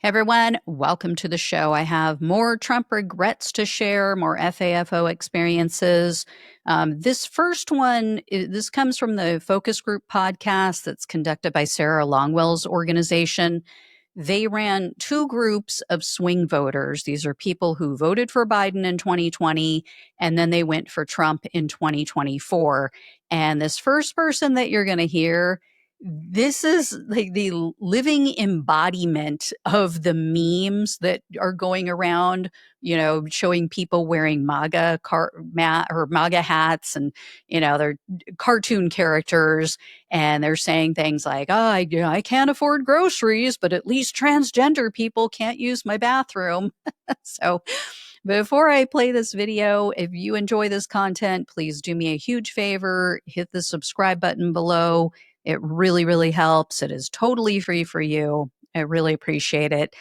Hey everyone, welcome to the show. I have more Trump regrets to share, more FAFO experiences. This first one, this comes from the Focus Group podcast that's conducted by Sarah Longwell's organization. They ran two groups of swing voters. These are people who voted for Biden in 2020, and then they went for Trump in 2024. And this first person that you're going to hear, this is like the living embodiment of the memes that are going around, showing people wearing MAGA hats, and they're cartoon characters, and they're saying things like, "Oh, I can't afford groceries, but at least transgender people can't use my bathroom." So before I play this video, if you enjoy this content, please do me a huge favor, hit the subscribe button below. It really, really helps. It is totally free for you. I really appreciate it.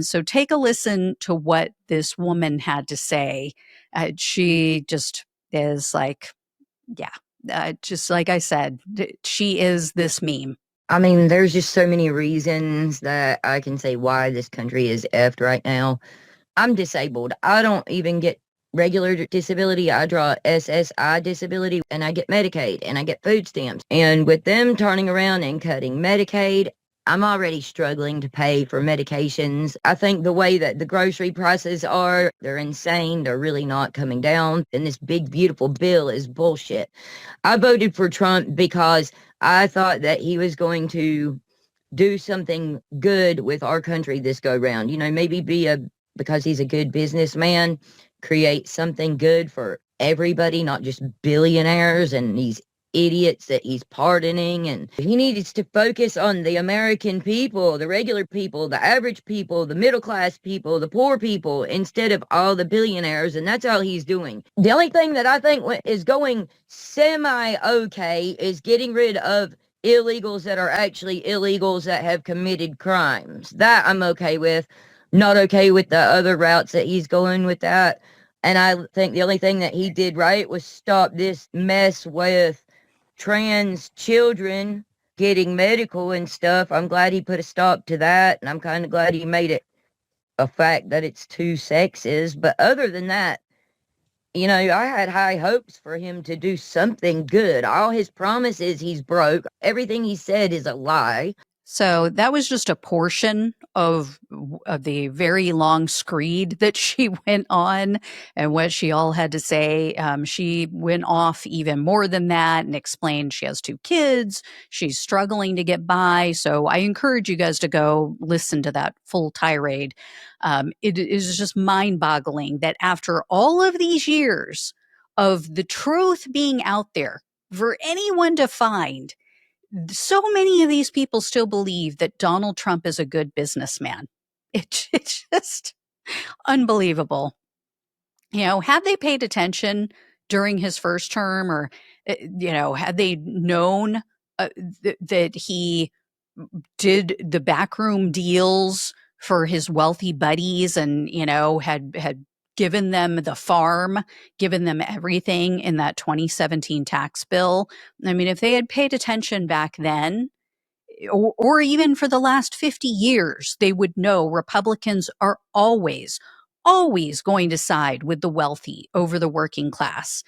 So take a listen to what this woman had to say. She just is like, just like I said, she is this meme. I mean, there's just so many reasons that I can say why this country is effed right now. I'm disabled. I don't even get regular disability. I draw SSI disability, and I get Medicaid, and I get food stamps. And with them turning around and cutting Medicaid, I'm already struggling to pay for medications. I think the way that the grocery prices are, they're insane. They're really not coming down. And this big, beautiful bill is bullshit. I voted for Trump because I thought that he was going to do something good with our country this go round. Maybe because he's a good businessman, create something good for everybody, not just billionaires and these idiots that he's pardoning. And he needs to focus on the American people, the regular people, the average people, the middle class people, the poor people, instead of all the billionaires. And that's all he's doing. The only thing that I think is going semi-okay is getting rid of illegals that are actually illegals that have committed crimes. That I'm okay with. Not okay with the other routes that he's going with that. And I think the only thing that he did right was stop this mess with trans children getting medical and stuff. I'm glad he put a stop to that, and I'm kind of glad he made it a fact that it's two sexes. But other than that, I had high hopes for him to do something good. All his promises he's broke. Everything he said is a lie. So that was just a portion of the very long screed that she went on and what she all had to say. She went off even more than that and explained she has two kids. She's struggling to get by. So I encourage you guys to go listen to that full tirade. It is just mind-boggling that after all of these years of the truth being out there for anyone to find, so many of these people still believe that Donald Trump is a good businessman. It's just unbelievable. Had they paid attention during his first term, or, had they known that he did the backroom deals for his wealthy buddies and, had given them the farm, given them everything in that 2017 tax bill. I mean, if they had paid attention back then, or even for the last 50 years, they would know Republicans are always going to side with the wealthy over the working class.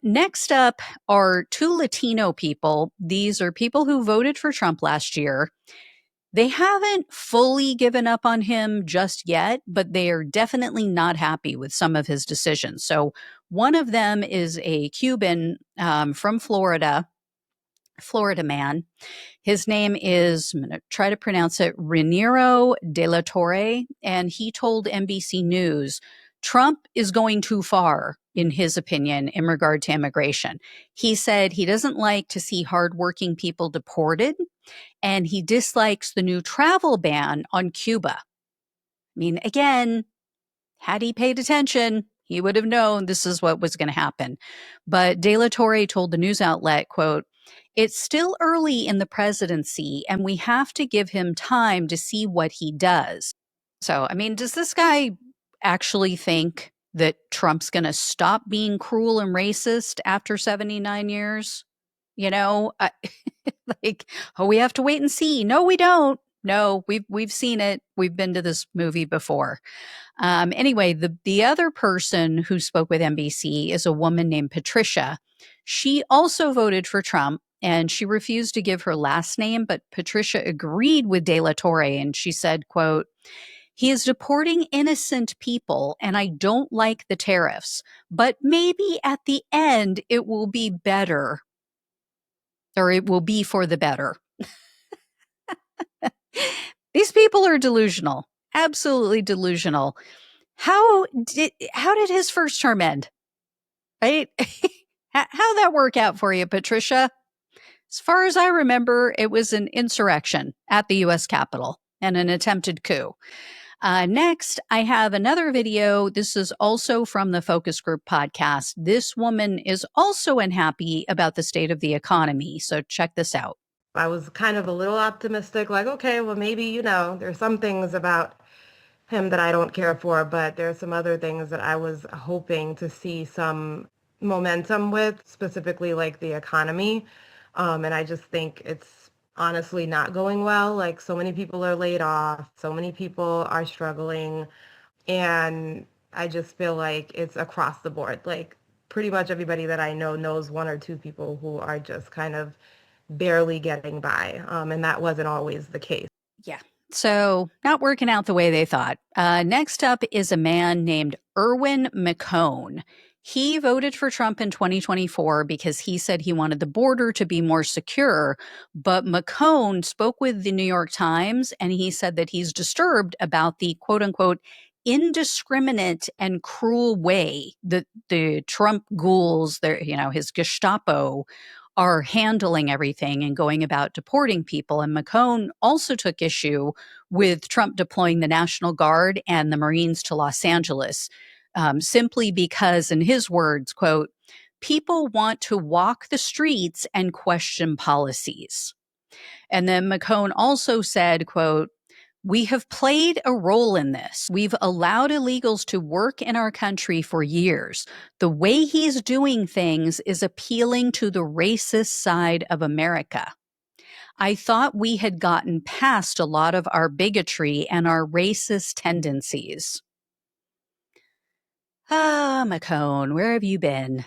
Next up are two Latino people. These are people who voted for Trump last year. They haven't fully given up on him just yet, but they are definitely not happy with some of his decisions. So one of them is a Cuban from Florida man. His name is, I'm going to try to pronounce it, Raniero de la Torre, and he told NBC News, Trump is going too far, in his opinion, in regard to immigration. He said he doesn't like to see hardworking people deported, and he dislikes the new travel ban on Cuba. I mean, again, had he paid attention, he would have known this is what was going to happen. But De La Torre told the news outlet, quote, "It's still early in the presidency, and we have to give him time to see what he does." So, I mean, does this guy actually think that Trump's going to stop being cruel and racist after 79 years? Like, oh, we have to wait and see. No, we don't. No, we've seen it. We've been to this movie before. Anyway, the other person who spoke with NBC is a woman named Patricia. She also voted for Trump, and she refused to give her last name, but Patricia agreed with De La Torre, and she said, quote, "He is deporting innocent people, and I don't like the tariffs, but maybe at the end it will be better, or it will be for the better." These people are delusional, absolutely delusional. How did his first term end? Right? How'd that work out for you, Patricia? As far as I remember, it was an insurrection at the US Capitol and an attempted coup. Next, I have another video. This is also from the Focus Group podcast. This woman is also unhappy about the state of the economy. So check this out. I was kind of a little optimistic, like, okay, well, maybe, there's some things about him that I don't care for, but there's some other things that I was hoping to see some momentum with, specifically like the economy. And I just think it's honestly not going well. Like, so many people are laid off, so many people are struggling, and I just feel like it's across the board. Like, pretty much everybody that I know knows one or two people who are just kind of barely getting by. And that wasn't always the case. Yeah. So, not working out the way they thought. Next up is a man named Erwin McCone. He voted for Trump in 2024 because he said he wanted the border to be more secure. But McCone spoke with the New York Times and he said that he's disturbed about the quote unquote indiscriminate and cruel way that the Trump ghouls, his Gestapo, are handling everything and going about deporting people. And McCone also took issue with Trump deploying the National Guard and the Marines to Los Angeles, simply because, in his words, quote, "people want to walk the streets and question policies." And then McCone also said, quote, "We have played a role in this. We've allowed illegals to work in our country for years. The way he's doing things is appealing to the racist side of America. I thought we had gotten past a lot of our bigotry and our racist tendencies." Ah, McCone, where have you been?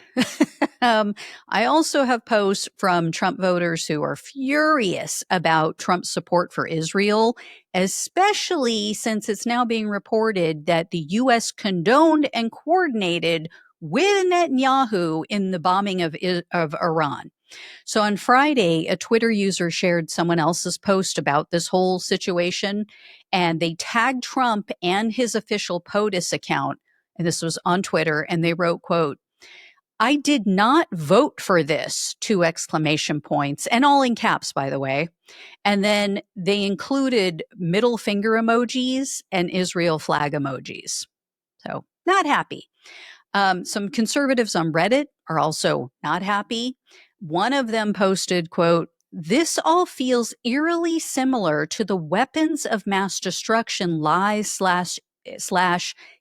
I also have posts from Trump voters who are furious about Trump's support for Israel, especially since it's now being reported that the U.S. condoned and coordinated with Netanyahu in the bombing of Iran. So on Friday, a Twitter user shared someone else's post about this whole situation, and they tagged Trump and his official POTUS account, and this was on Twitter, and they wrote, quote, "I did not vote for this," two exclamation points, and all in caps, by the way. And then they included middle finger emojis and Israel flag emojis. So not happy. Some conservatives on Reddit are also not happy. One of them posted, quote, "This all feels eerily similar to the weapons of mass destruction lies slash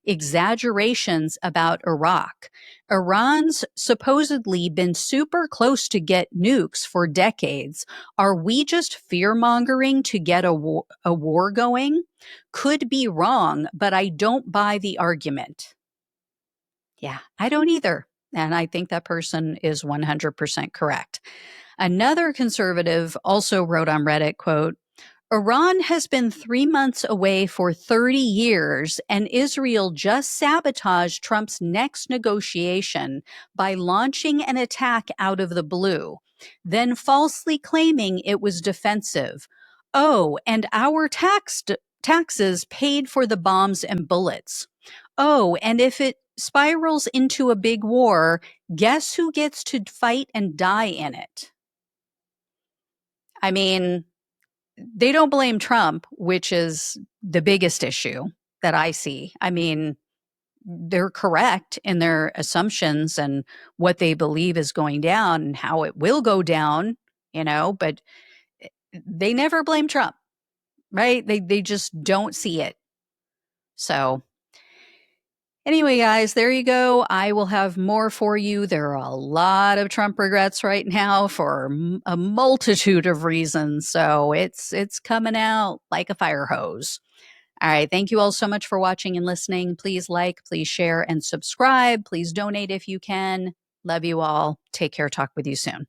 exaggerations about Iraq. Iran's supposedly been super close to get nukes for decades. Are we just fear mongering to get a war going? Could be wrong, but I don't buy the argument." Yeah, I don't either. And I think that person is 100% correct. Another conservative also wrote on Reddit, quote, "Iran has been 3 months away for 30 years, and Israel just sabotaged Trump's next negotiation by launching an attack out of the blue, then falsely claiming it was defensive. Oh, and our taxes paid for the bombs and bullets. Oh, and if it spirals into a big war, guess who gets to fight and die in it?" I mean, they don't blame Trump, which is the biggest issue that I see. I mean, they're correct in their assumptions and what they believe is going down and how it will go down, but they never blame Trump, right? They just don't see it. So Anyway, guys, there you go. I will have more for you. There are a lot of Trump regrets right now for a multitude of reasons. So it's coming out like a fire hose. All right. Thank you all so much for watching and listening. Please like, please share, and subscribe. Please donate if you can. Love you all. Take care. Talk with you soon.